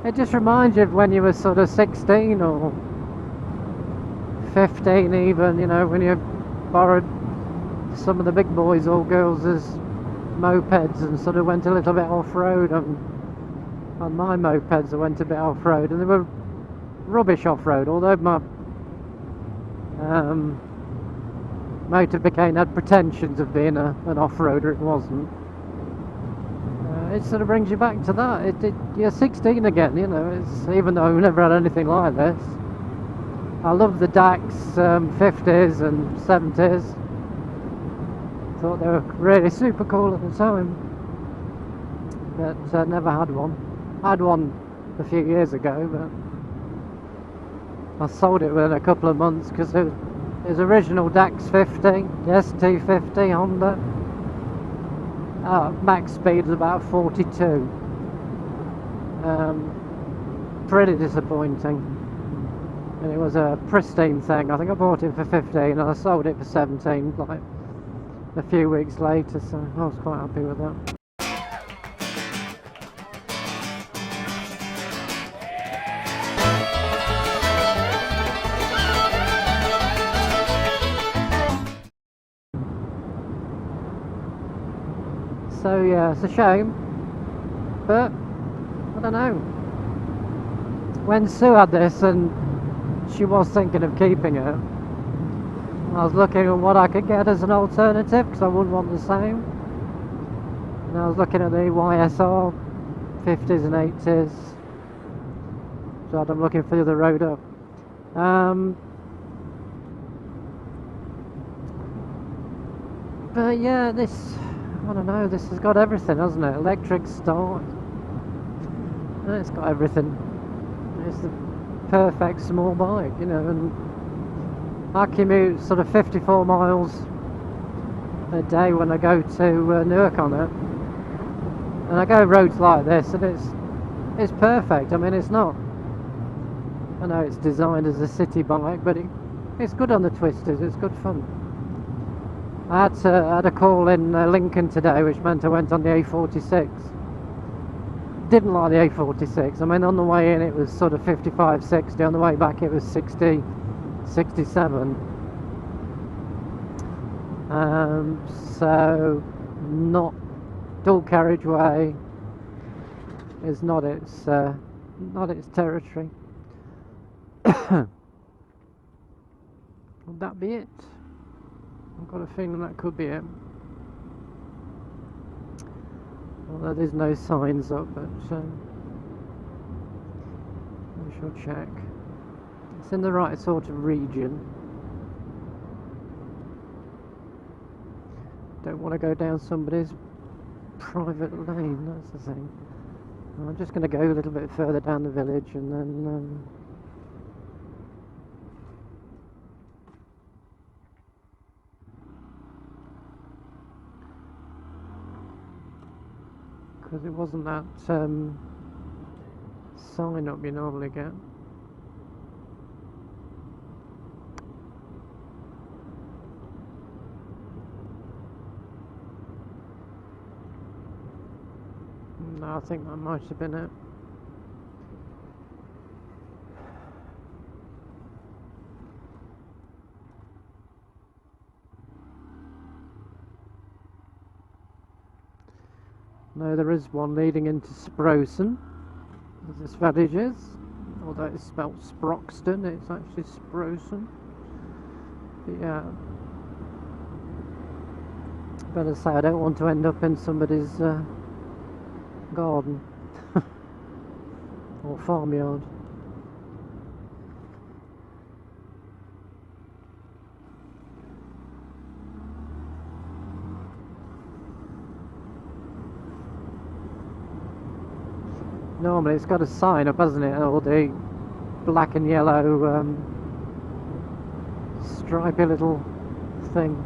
It just reminds you of when you were sort of 16 or 15 even, you know, when you borrowed some of the big boys or girls' mopeds and sort of went a little bit off-road. On my mopeds I went a bit off-road, and they were rubbish off-road, although my motorbike had pretensions of being an off-roader. It wasn't. It sort of brings you back to that. You're 16 again, you know. It's, even though I've never had anything like this. I love the DAX 50s and 70s. Thought they were really super cool at the time, but never had one. I had one a few years ago, but I sold it within a couple of months because it was original DAX 50, the ST50 Honda. Max speed is about 42. Pretty disappointing. And it was a pristine thing. I think I bought it for 15 and I sold it for 17 like a few weeks later, so I was quite happy with that. So yeah, it's a shame, but I don't know. When Sue had this and she was thinking of keeping it, I was looking at what I could get as an alternative because I wouldn't want the same. And I was looking at the YSR 50s and 80s, so I'm looking for the road up. But yeah, I don't know, this has got everything, hasn't it? Electric start. It's got everything. It's the perfect small bike, you know, and I commute sort of 54 miles a day when I go to Newark on it. And I go roads like this and it's perfect. I mean, it's not, I know it's designed as a city bike, but it's good on the twisters, it's good fun. I had a call in Lincoln today, which meant I went on the A46. Didn't like the A46. I mean, on the way in it was sort of 55, 60. On the way back it was 60, 67. So not dual carriageway is not its territory. Would that be it? I've got a feeling that could be it. Although there's no signs up, but we shall check. It's in the right sort of region. Don't want to go down somebody's private lane, that's the thing. I'm just going to go a little bit further down the village and then because it wasn't that sign up you normally get. No, I think that might have been it. No, there is one leading into Sprosen, as this village is, although it's spelled Sproxton, it's actually Sprosen. But yeah, better say I don't want to end up in somebody's garden or farmyard. Normally it's got a sign up, hasn't it, or the black and yellow stripy little thing.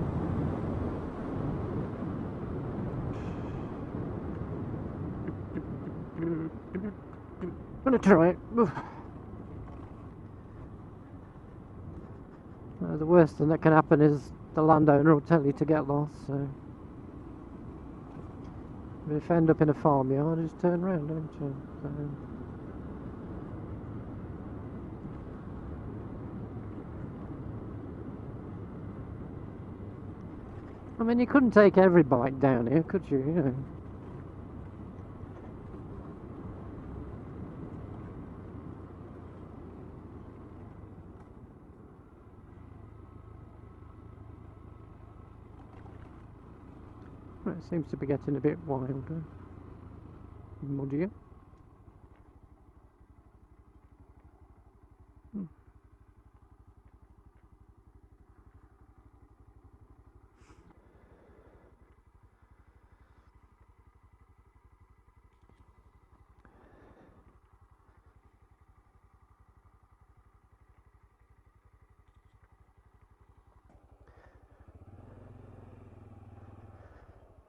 I'm gonna try it. The worst thing that can happen is the landowner will tell you to get lost, so if you end up in a farmyard, just turn around, don't you? So I mean, you couldn't take every bike down here, could you? You know. Well, it seems to be getting a bit wilder, muddier.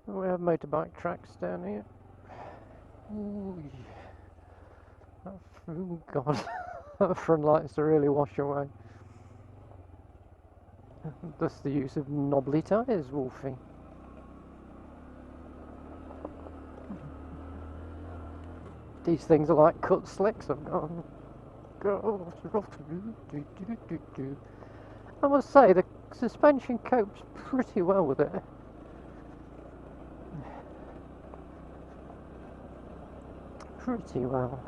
We have motorbike tracks down here. Ooh, oh God, that front lights to really wash away. Thus the use of knobbly tyres, Wolfie. These things are like cut slicks. I've got. I must say the suspension copes pretty well with it. Pretty well.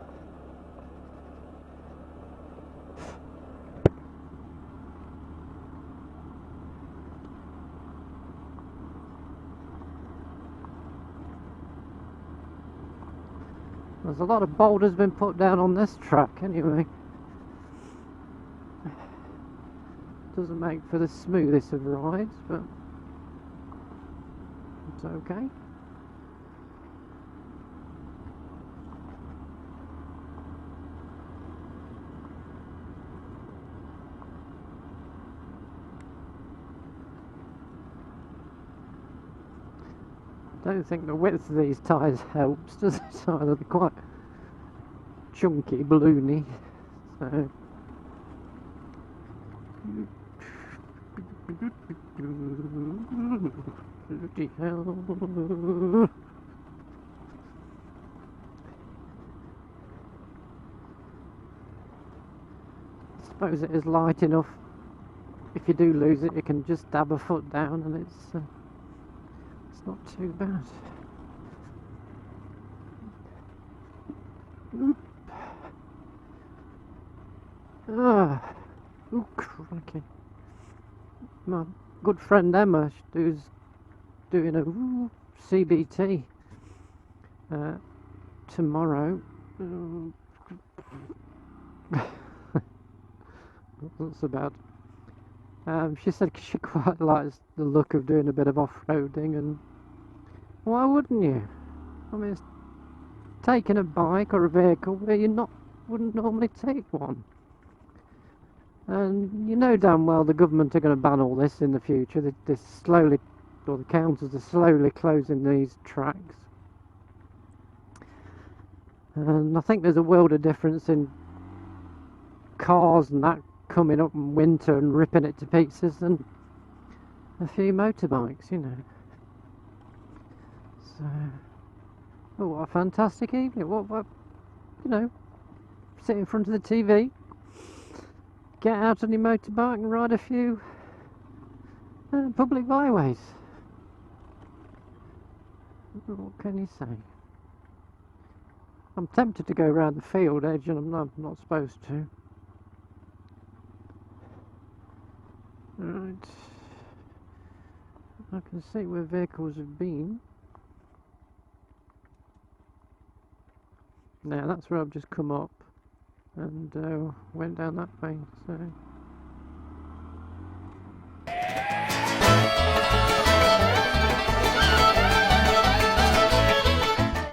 There's a lot of boulders been put down on this track anyway. Doesn't make for the smoothest of rides, but it's okay. I don't think the width of these tyres helps, does it? They're quite chunky, balloony. So bloody hell. I suppose it is light enough. If you do lose it, you can just dab a foot down, and it's not too bad. Oop. Ah, oh crikey! My good friend Emma, who's doing a CBT tomorrow. That's about. She said she quite likes the look of doing a bit of off-roading, and why wouldn't you? I mean, it's taking a bike or a vehicle where you wouldn't normally take one. And you know damn well the government are going to ban all this in the future. They're slowly, or the councils are slowly closing these tracks. And I think there's a world of difference in cars and that coming up in winter and ripping it to pieces than a few motorbikes, you know. So, oh, what a fantastic evening. What, you know, sit in front of the TV, get out on your motorbike and ride a few public byways. What can you say? I'm tempted to go round the field edge, and I'm not supposed to. Right. I can see where vehicles have been. Now that's where I've just come up and went down that way. So